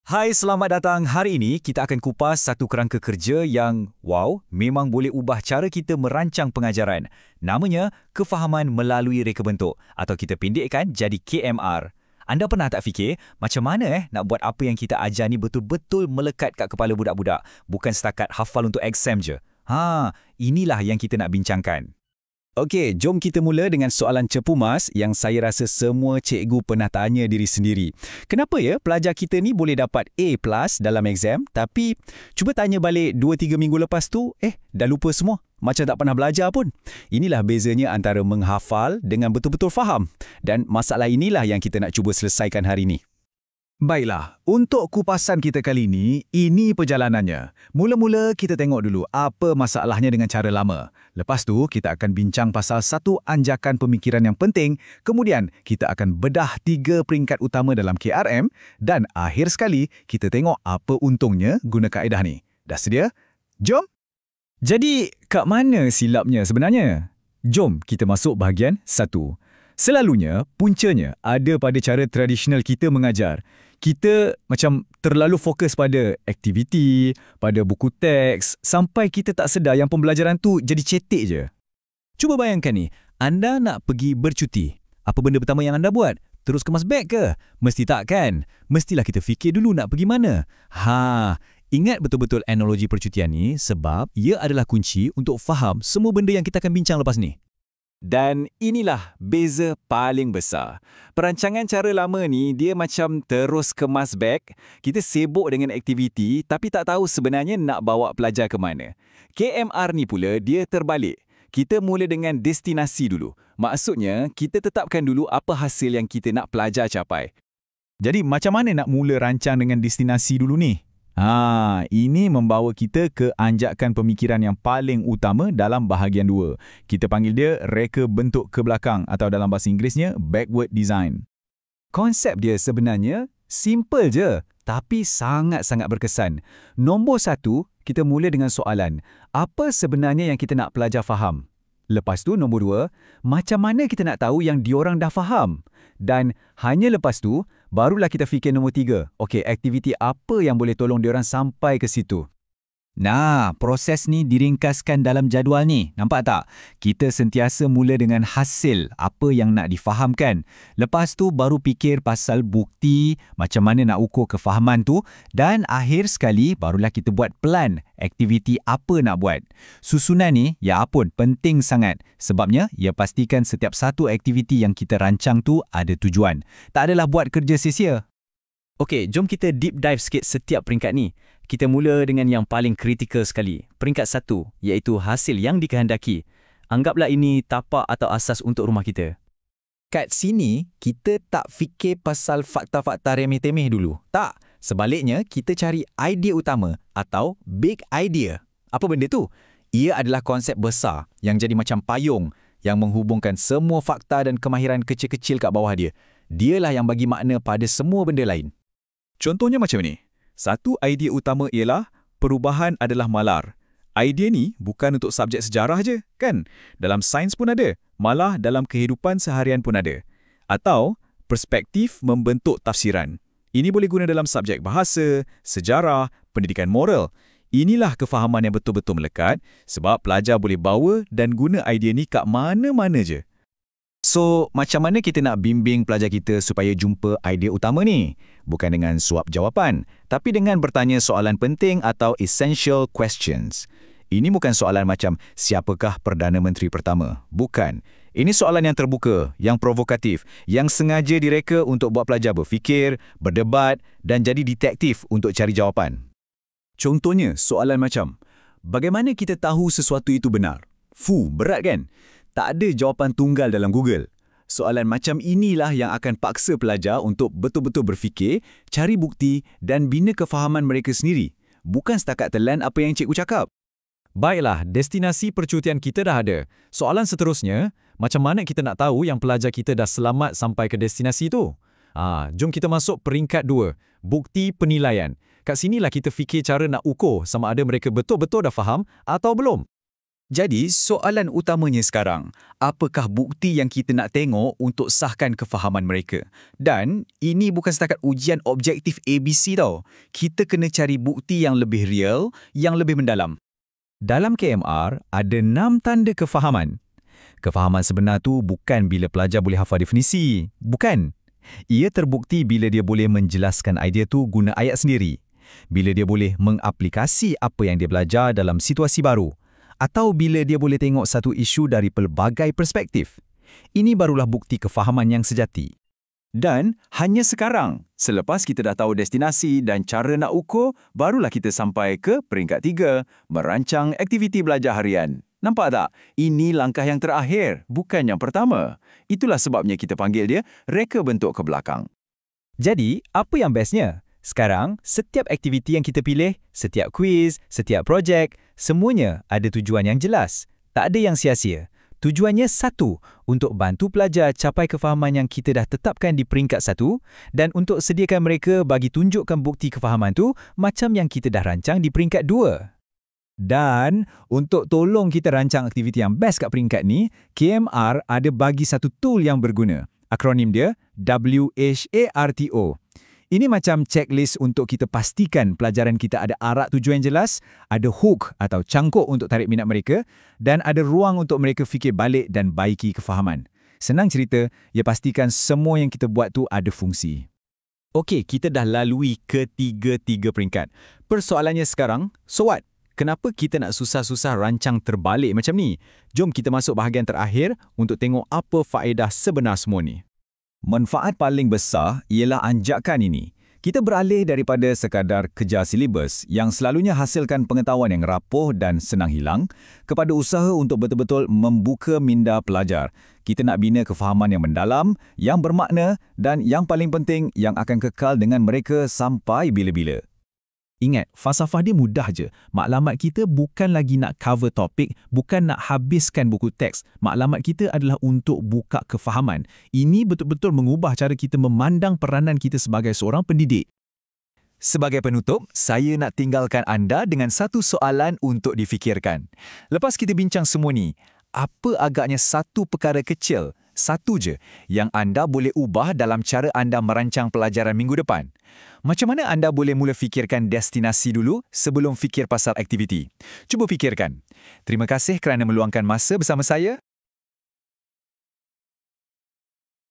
Hai, selamat datang. Hari ini kita akan kupas satu kerangka kerja yang, memang boleh ubah cara kita merancang pengajaran. Namanya kefahaman melalui reka bentuk atau kita pendekkan jadi KMR. Anda pernah tak fikir macam mana nak buat apa yang kita ajar ni betul-betul melekat kat kepala budak-budak, bukan setakat hafal untuk exam je? Inilah yang kita nak bincangkan. Okey, jom kita mula dengan soalan cepu mas yang saya rasa semua cikgu pernah tanya diri sendiri. Kenapa ya pelajar kita ni boleh dapat A+ dalam exam, tapi cuba tanya balik 2-3 minggu lepas tu, dah lupa semua. Macam tak pernah belajar pun. Inilah bezanya antara menghafal dengan betul-betul faham. Dan masalah inilah yang kita nak cuba selesaikan hari ini. Baiklah, untuk kupasan kita kali ini perjalanannya. Mula-mula kita tengok dulu apa masalahnya dengan cara lama. Lepas tu, kita akan bincang pasal satu anjakan pemikiran yang penting. Kemudian, kita akan bedah 3 peringkat utama dalam KRM. Dan akhir sekali, kita tengok apa untungnya guna kaedah ni. Dah sedia? Jom! Jadi, kat mana silapnya sebenarnya? Jom kita masuk bahagian 1. Selalunya, puncanya ada pada cara tradisional kita mengajar. Kita macam terlalu fokus pada aktiviti, pada buku teks, sampai kita tak sedar yang pembelajaran tu jadi cetek je. Cuba bayangkan ni, anda nak pergi bercuti. Apa benda pertama yang anda buat? Terus kemas beg ke? Mesti tak kan? Mestilah kita fikir dulu nak pergi mana. Ingat betul-betul analogi percutian ni sebab ia adalah kunci untuk faham semua benda yang kita akan bincang lepas ni. Dan inilah beza paling besar. Perancangan cara lama ni, dia macam terus kemas beg. Kita sibuk dengan aktiviti tapi tak tahu sebenarnya nak bawa pelajar ke mana. KMR ni pula, dia terbalik. Kita mula dengan destinasi dulu. Maksudnya, kita tetapkan dulu apa hasil yang kita nak pelajar capai. Jadi, macam mana nak mula rancang dengan destinasi dulu ni? Ini membawa kita ke anjakan pemikiran yang paling utama dalam bahagian 2. Kita panggil dia reka bentuk ke belakang atau dalam bahasa Inggerisnya backward design. Konsep dia sebenarnya simple je, tapi sangat-sangat berkesan. Nombor 1, kita mula dengan soalan. Apa sebenarnya yang kita nak pelajar faham? Lepas tu nombor 2, macam mana kita nak tahu yang diorang dah faham? Dan hanya lepas tu, barulah kita fikir nombor 3. Okey, aktiviti apa yang boleh tolong diorang sampai ke situ? Nah, proses ni diringkaskan dalam jadual ni. Nampak tak? Kita sentiasa mula dengan hasil, apa yang nak difahamkan. Lepas tu baru fikir pasal bukti, macam mana nak ukur kefahaman tu. Dan akhir sekali, barulah kita buat plan, aktiviti apa nak buat. Susunan ni, ya ampun, penting sangat. Sebabnya, ia pastikan setiap satu aktiviti yang kita rancang tu ada tujuan. Tak adalah buat kerja sia-sia. Okey, jom kita deep dive sikit setiap peringkat ni. Kita mula dengan yang paling kritikal sekali. Peringkat 1, iaitu hasil yang dikehendaki. Anggaplah ini tapak atau asas untuk rumah kita. Kat sini, kita tak fikir pasal fakta-fakta remeh-temeh dulu. Tak. Sebaliknya, kita cari idea utama atau big idea. Apa benda tu? Ia adalah konsep besar yang jadi macam payung yang menghubungkan semua fakta dan kemahiran kecil-kecil kat bawah dia. Dialah yang bagi makna pada semua benda lain. Contohnya macam ni. Satu idea utama ialah perubahan adalah malar. Idea ni bukan untuk subjek sejarah je, kan? Dalam sains pun ada, malah dalam kehidupan seharian pun ada. Atau perspektif membentuk tafsiran. Ini boleh guna dalam subjek bahasa, sejarah, pendidikan moral. Inilah kefahaman yang betul-betul melekat sebab pelajar boleh bawa dan guna idea ni kat mana-mana je. So, macam mana kita nak bimbing pelajar kita supaya jumpa idea utama ni? Bukan dengan suap jawapan, tapi dengan bertanya soalan penting atau essential questions. Ini bukan soalan macam, siapakah Perdana Menteri pertama? Bukan. Ini soalan yang terbuka, yang provokatif, yang sengaja direka untuk buat pelajar berfikir, berdebat dan jadi detektif untuk cari jawapan. Contohnya, soalan macam, bagaimana kita tahu sesuatu itu benar? Berat kan? Tak ada jawapan tunggal dalam Google. Soalan macam inilah yang akan paksa pelajar untuk betul-betul berfikir, cari bukti dan bina kefahaman mereka sendiri. Bukan setakat telan apa yang cikgu cakap. Baiklah, destinasi percutian kita dah ada. Soalan seterusnya, macam mana kita nak tahu yang pelajar kita dah selamat sampai ke destinasi tu? Jom kita masuk peringkat 2, bukti penilaian. Kat sinilah kita fikir cara nak ukur sama ada mereka betul-betul dah faham atau belum. Jadi, soalan utamanya sekarang, apakah bukti yang kita nak tengok untuk sahkan kefahaman mereka? Dan ini bukan setakat ujian objektif ABC tau. Kita kena cari bukti yang lebih real, yang lebih mendalam. Dalam KMR, ada 6 tanda kefahaman. Kefahaman sebenar tu bukan bila pelajar boleh hafal definisi. Bukan. Ia terbukti bila dia boleh menjelaskan idea tu guna ayat sendiri. Bila dia boleh mengaplikasi apa yang dia belajar dalam situasi baru. Atau bila dia boleh tengok satu isu dari pelbagai perspektif. Ini barulah bukti kefahaman yang sejati. Dan hanya sekarang, selepas kita dah tahu destinasi dan cara nak ukur, barulah kita sampai ke peringkat 3, merancang aktiviti belajar harian. Nampak tak? Ini langkah yang terakhir, bukan yang pertama. Itulah sebabnya kita panggil dia reka bentuk ke belakang. Jadi, apa yang bestnya? Sekarang, setiap aktiviti yang kita pilih, setiap kuis, setiap projek, semuanya ada tujuan yang jelas. Tak ada yang sia-sia. Tujuannya satu, untuk bantu pelajar capai kefahaman yang kita dah tetapkan di peringkat 1 dan untuk sediakan mereka bagi tunjukkan bukti kefahaman tu macam yang kita dah rancang di peringkat 2. Dan untuk tolong kita rancang aktiviti yang best kat peringkat ni, KMR ada bagi satu tool yang berguna. Akronim dia WHARTO. Ini macam checklist untuk kita pastikan pelajaran kita ada arak tujuan jelas, ada hook atau cangkuk untuk tarik minat mereka, dan ada ruang untuk mereka fikir balik dan baiki kefahaman. Senang cerita, ia pastikan semua yang kita buat tu ada fungsi. Okey, kita dah lalui ketiga-tiga peringkat. Persoalannya sekarang, so what? Kenapa kita nak susah-susah rancang terbalik macam ni? Jom kita masuk bahagian terakhir untuk tengok apa faedah sebenar semua ni. Manfaat paling besar ialah anjakan ini. Kita beralih daripada sekadar kejar silibus yang selalunya hasilkan pengetahuan yang rapuh dan senang hilang kepada usaha untuk betul-betul membuka minda pelajar. Kita nak bina kefahaman yang mendalam, yang bermakna dan yang paling penting yang akan kekal dengan mereka sampai bila-bila. Ingat, falsafah dia mudah je. Maklumat kita bukan lagi nak cover topik, bukan nak habiskan buku teks. Maklumat kita adalah untuk buka kefahaman. Ini betul-betul mengubah cara kita memandang peranan kita sebagai seorang pendidik. Sebagai penutup, saya nak tinggalkan anda dengan satu soalan untuk difikirkan. Lepas kita bincang semua ni, apa agaknya satu perkara kecil, satu je, yang anda boleh ubah dalam cara anda merancang pelajaran minggu depan? Macam mana anda boleh mula fikirkan destinasi dulu sebelum fikir pasal aktiviti? Cuba fikirkan. Terima kasih kerana meluangkan masa bersama saya.